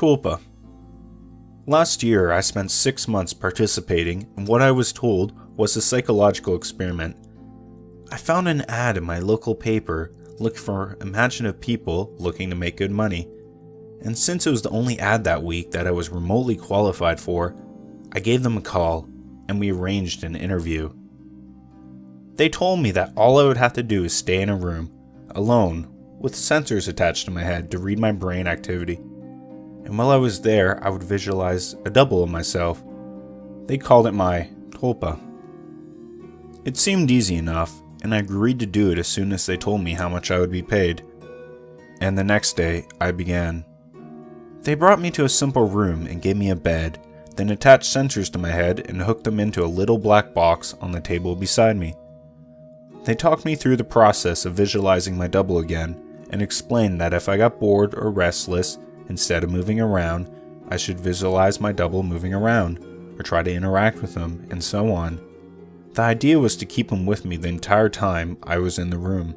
Tulpa. Last year, I spent 6 months participating in what I was told was a psychological experiment. I found an ad in my local paper looking for imaginative people looking to make good money. And since it was the only ad that week that I was remotely qualified for, I gave them a call and we arranged an interview. They told me that all I would have to do is stay in a room, alone, with sensors attached to my head to read my brain activity. And while I was there, I would visualize a double of myself. They called it my Tulpa. It seemed easy enough, and I agreed to do it as soon as they told me how much I would be paid. And the next day, I began. They brought me to a simple room and gave me a bed, then attached sensors to my head and hooked them into a little black box on the table beside me. They talked me through the process of visualizing my double again, and explained that if I got bored or restless, instead of moving around, I should visualize my double moving around, or try to interact with them, and so on. The idea was to keep him with me the entire time I was in the room.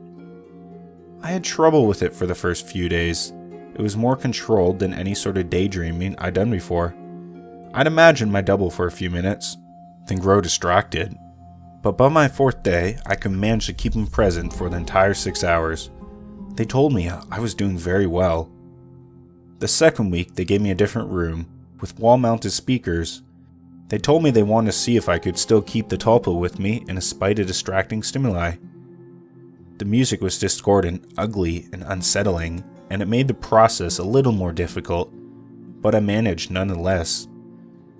I had trouble with it for the first few days. It was more controlled than any sort of daydreaming I'd done before. I'd imagine my double for a few minutes, then grow distracted. But by my 4th day, I could manage to keep him present for the entire 6 hours. They told me I was doing very well. The second week, they gave me a different room, with wall-mounted speakers. They told me they wanted to see if I could still keep the Tulpa with me in spite of distracting stimuli. The music was discordant, ugly, and unsettling, and it made the process a little more difficult, but I managed nonetheless.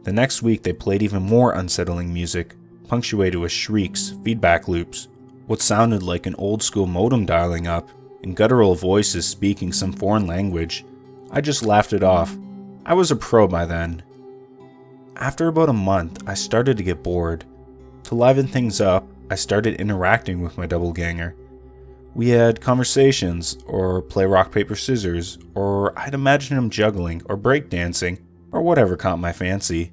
The next week they played even more unsettling music, punctuated with shrieks, feedback loops, what sounded like an old-school modem dialing up, and guttural voices speaking some foreign language. I just laughed it off. I was a pro by then. After about a month, I started to get bored. To liven things up, I started interacting with my doppelganger. We had conversations, or play rock, paper, scissors, or I'd imagine him juggling, or breakdancing, or whatever caught my fancy.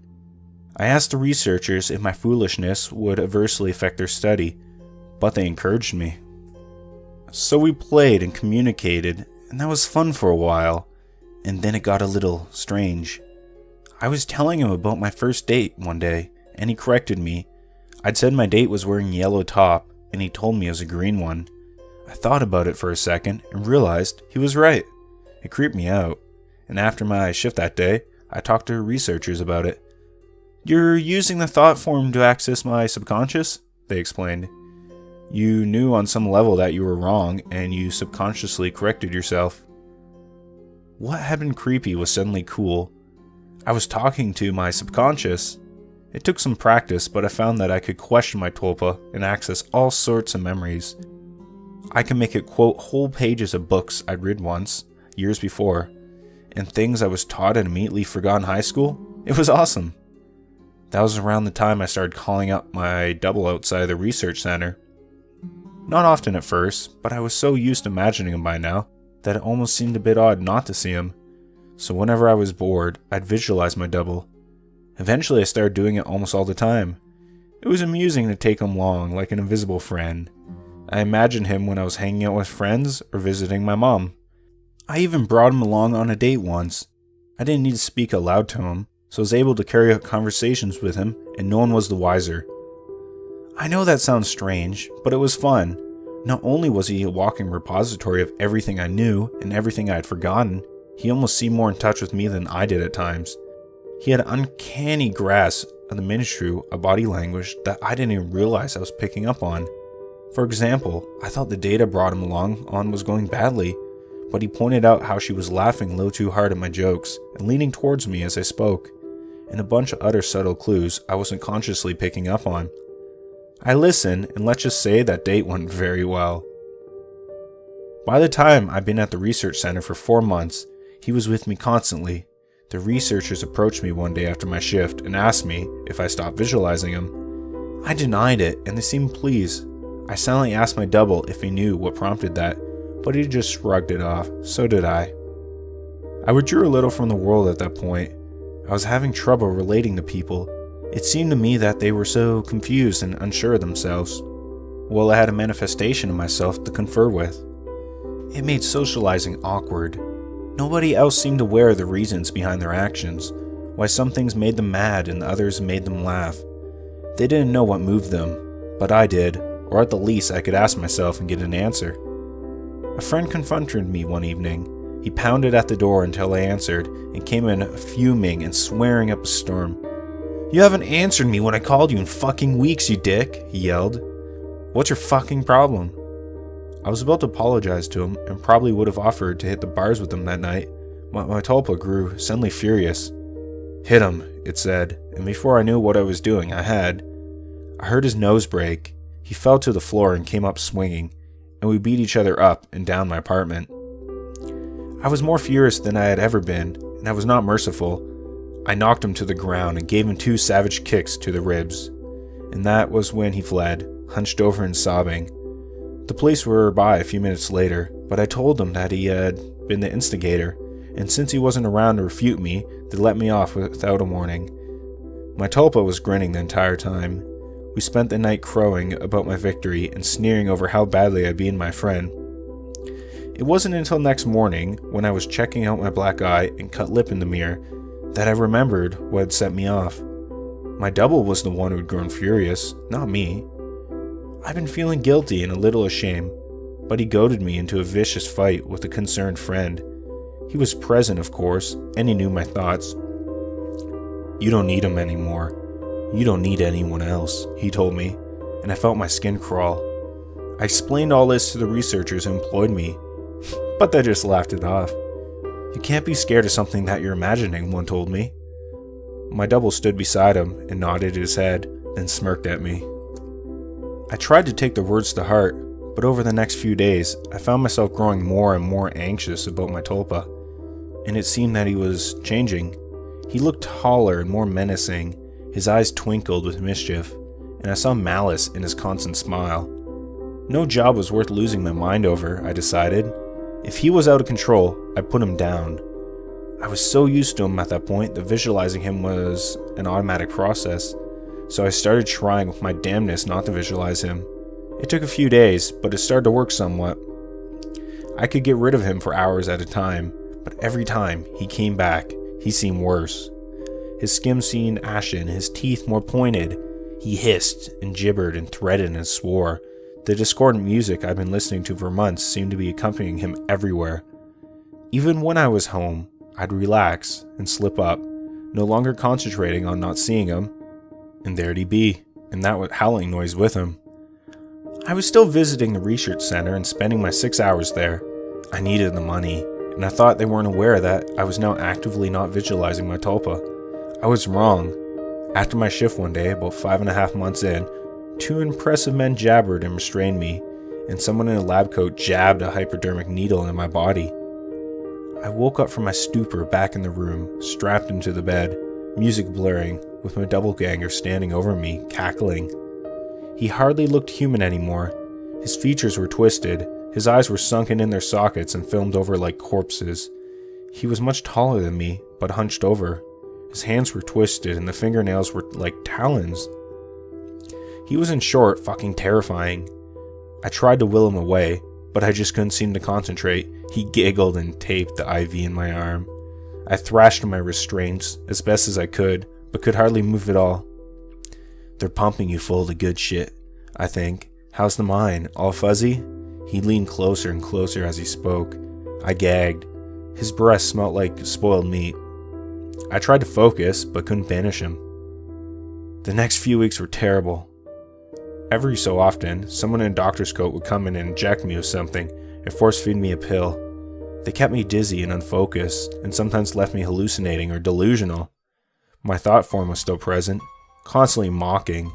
I asked the researchers if my foolishness would adversely affect their study, but they encouraged me. So we played and communicated, and that was fun for a while, and then it got a little strange. I was telling him about my first date one day, and he corrected me. I'd said my date was wearing a yellow top, and he told me it was a green one. I thought about it for a second and realized he was right. It creeped me out, and after my shift that day, I talked to researchers about it. "You're using the thought form to access my subconscious?" they explained. "You knew on some level that you were wrong, and you subconsciously corrected yourself." What had been creepy was suddenly cool. I was talking to my subconscious. It took some practice, but I found that I could question my Tulpa and access all sorts of memories. I could make it quote whole pages of books I'd read once, years before, and things I was taught and immediately forgot in high school. It was awesome. That was around the time I started calling up my double outside the research center. Not often at first, but I was so used to imagining him by now that it almost seemed a bit odd not to see him. So whenever I was bored, I'd visualize my double. Eventually I started doing it almost all the time. It was amusing to take him along like an invisible friend. I imagined him when I was hanging out with friends or visiting my mom. I even brought him along on a date once. I didn't need to speak aloud to him, so I was able to carry out conversations with him and no one was the wiser. I know that sounds strange, but it was fun. Not only was he a walking repository of everything I knew and everything I had forgotten, he almost seemed more in touch with me than I did at times. He had an uncanny grasp of the minstrel of body language that I didn't even realize I was picking up on. For example, I thought the date I brought him along on was going badly, but he pointed out how she was laughing a little too hard at my jokes and leaning towards me as I spoke, and a bunch of other subtle clues I wasn't consciously picking up on. I listened, and let's just say that date went very well. By the time I'd been at the research center for 4 months, he was with me constantly. The researchers approached me one day after my shift and asked me if I stopped visualizing him. I denied it, and they seemed pleased. I silently asked my double if he knew what prompted that, but he just shrugged it off. So did I. I withdrew a little from the world at that point. I was having trouble relating to people. It seemed to me that they were so confused and unsure of themselves. Well, I had a manifestation of myself to confer with. It made socializing awkward. Nobody else seemed aware of the reasons behind their actions, why some things made them mad and others made them laugh. They didn't know what moved them, but I did, or at the least I could ask myself and get an answer. A friend confronted me one evening. He pounded at the door until I answered and came in fuming and swearing up a storm. "You haven't answered me when I called you in fucking weeks, you dick," he yelled. "What's your fucking problem?" I was about to apologize to him and probably would have offered to hit the bars with him that night, but my Tulpa grew suddenly furious. "Hit him," it said, and before I knew what I was doing, I had. I heard his nose break. He fell to the floor and came up swinging, and we beat each other up and down my apartment. I was more furious than I had ever been, and I was not merciful. I knocked him to the ground and gave him 2 savage kicks to the ribs, and that was when he fled, hunched over and sobbing. The police were by a few minutes later, but I told them that he had been the instigator, and since he wasn't around to refute me, they let me off without a warning. My Tulpa was grinning the entire time. We spent the night crowing about my victory and sneering over how badly I'd beaten my friend. It wasn't until next morning, when I was checking out my black eye and cut lip in the mirror, that I remembered what had set me off. My double was the one who'd grown furious, not me. I'd been feeling guilty and a little ashamed, but he goaded me into a vicious fight with a concerned friend. He was present, of course, and he knew my thoughts. "You don't need him anymore. You don't need anyone else," he told me, and I felt my skin crawl. I explained all this to the researchers who employed me, but they just laughed it off. "You can't be scared of something that you're imagining," one told me. My double stood beside him and nodded his head, then smirked at me. I tried to take the words to heart, but over the next few days, I found myself growing more and more anxious about my Tulpa, and it seemed that he was changing. He looked taller and more menacing, his eyes twinkled with mischief, and I saw malice in his constant smile. No job was worth losing my mind over, I decided. If he was out of control, I'd put him down. I was so used to him at that point that visualizing him was an automatic process, so I started trying with my damnness not to visualize him. It took a few days, but it started to work somewhat. I could get rid of him for hours at a time, but every time he came back, he seemed worse. His skin seemed ashen, his teeth more pointed. He hissed and gibbered and threatened and swore. The discordant music I'd been listening to for months seemed to be accompanying him everywhere. Even when I was home, I'd relax and slip up, no longer concentrating on not seeing him, and there'd he be, and that howling noise with him. I was still visiting the research center and spending my 6 hours there. I needed the money, and I thought they weren't aware that I was now actively not visualizing my Tulpa. I was wrong. After my shift one day, about 5.5 months in, 2 impressive men jabbered and restrained me, and someone in a lab coat jabbed a hypodermic needle in my body. I woke up from my stupor back in the room, strapped into the bed, music blaring, with my doppelganger standing over me, cackling. He hardly looked human anymore. His features were twisted, his eyes were sunken in their sockets and filmed over like corpses. He was much taller than me, but hunched over. His hands were twisted and the fingernails were like talons. He was, in short, fucking terrifying. I tried to will him away, but I just couldn't seem to concentrate. He giggled and taped the IV in my arm. I thrashed my restraints as best as I could, but could hardly move at all. "They're pumping you full of the good shit, I think. How's the mind? All fuzzy?" He leaned closer and closer as he spoke. I gagged. His breath smelt like spoiled meat. I tried to focus, but couldn't banish him. The next few weeks were terrible. Every so often, someone in a doctor's coat would come in and inject me with something and force-feed me a pill. They kept me dizzy and unfocused, and sometimes left me hallucinating or delusional. My thought form was still present, constantly mocking.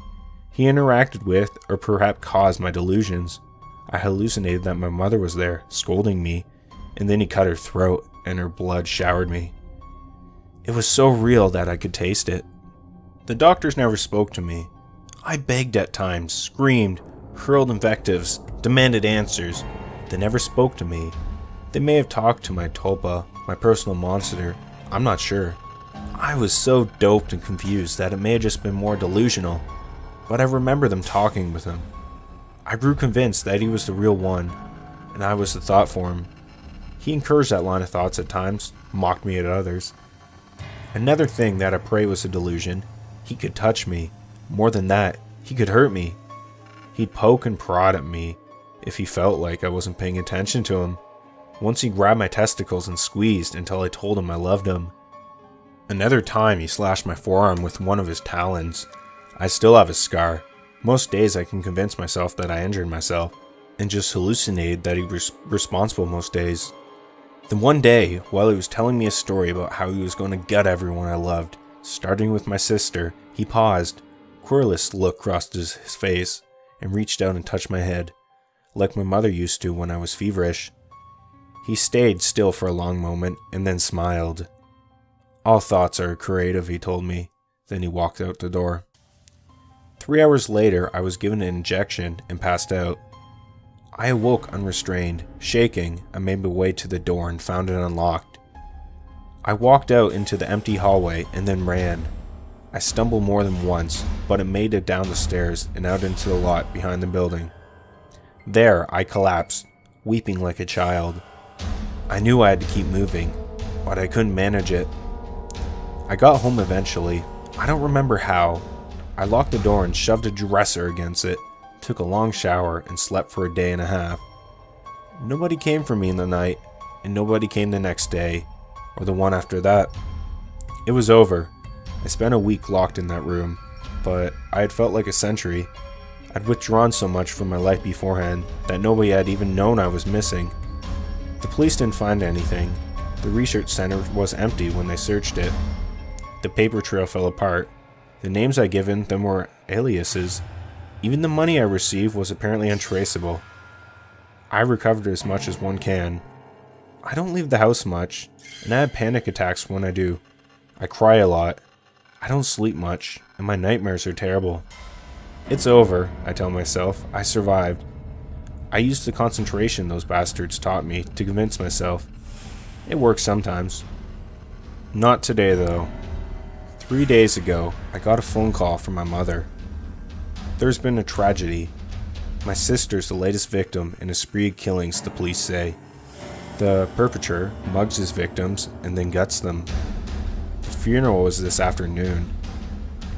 He interacted with, or perhaps caused, my delusions. I hallucinated that my mother was there, scolding me, and then he cut her throat, and her blood showered me. It was so real that I could taste it. The doctors never spoke to me. I begged at times, screamed, hurled invectives, demanded answers. They never spoke to me. They may have talked to my Tulpa, my personal monster. I'm not sure. I was so doped and confused that it may have just been more delusional, but I remember them talking with him. I grew convinced that he was the real one, and I was the thought form. He encouraged that line of thoughts at times, mocked me at others. Another thing that I pray was a delusion, he could touch me. More than that, he could hurt me. He'd poke and prod at me if he felt like I wasn't paying attention to him. Once he grabbed my testicles and squeezed until I told him I loved him. Another time he slashed my forearm with one of his talons. I still have a scar. Most days I can convince myself that I injured myself, and just hallucinated that he was responsible most days. Then one day, while he was telling me a story about how he was going to gut everyone I loved, starting with my sister, he paused. A querulous look crossed his face, and reached out and touched my head, like my mother used to when I was feverish. He stayed still for a long moment, and then smiled. All thoughts are creative, he told me. Then he walked out the door. 3 hours later, I was given an injection and passed out. I awoke unrestrained. Shaking, I made my way to the door and found it unlocked. I walked out into the empty hallway and then ran. I stumbled more than once, but it made it down the stairs and out into the lot behind the building. There, I collapsed, weeping like a child. I knew I had to keep moving, but I couldn't manage it. I got home eventually. I don't remember how. I locked the door and shoved a dresser against it, took a long shower, and slept for a day and a half. Nobody came for me in the night, and nobody came the next day, or the one after that. It was over. I spent a week locked in that room, but I had felt like a century. I'd withdrawn so much from my life beforehand that nobody had even known I was missing. The police didn't find anything. The research center was empty when they searched it. The paper trail fell apart. The names I'd given them were aliases. Even the money I received was apparently untraceable. I recovered as much as one can. I don't leave the house much, and I have panic attacks when I do. I cry a lot. I don't sleep much, and my nightmares are terrible. It's over, I tell myself. I survived. I used the concentration those bastards taught me to convince myself. It works sometimes. Not today, though. 3 days ago, I got a phone call from my mother. There's been a tragedy. My sister's the latest victim in a spree of killings, the police say. The perpetrator mugs his victims and then guts them. The funeral was this afternoon.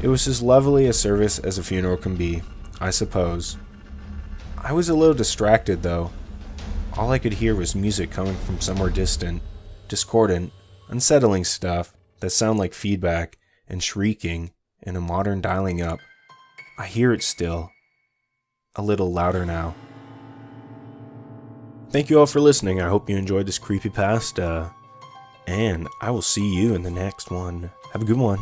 It was as lovely a service as a funeral can be, I suppose. I was a little distracted, though. All I could hear was music coming from somewhere distant, discordant, unsettling stuff that sound like feedback and shrieking and a modern dialing up. I hear it still. A little louder now. Thank you all for listening. I hope you enjoyed this creepypasta. And I will see you in the next one. Have a good one.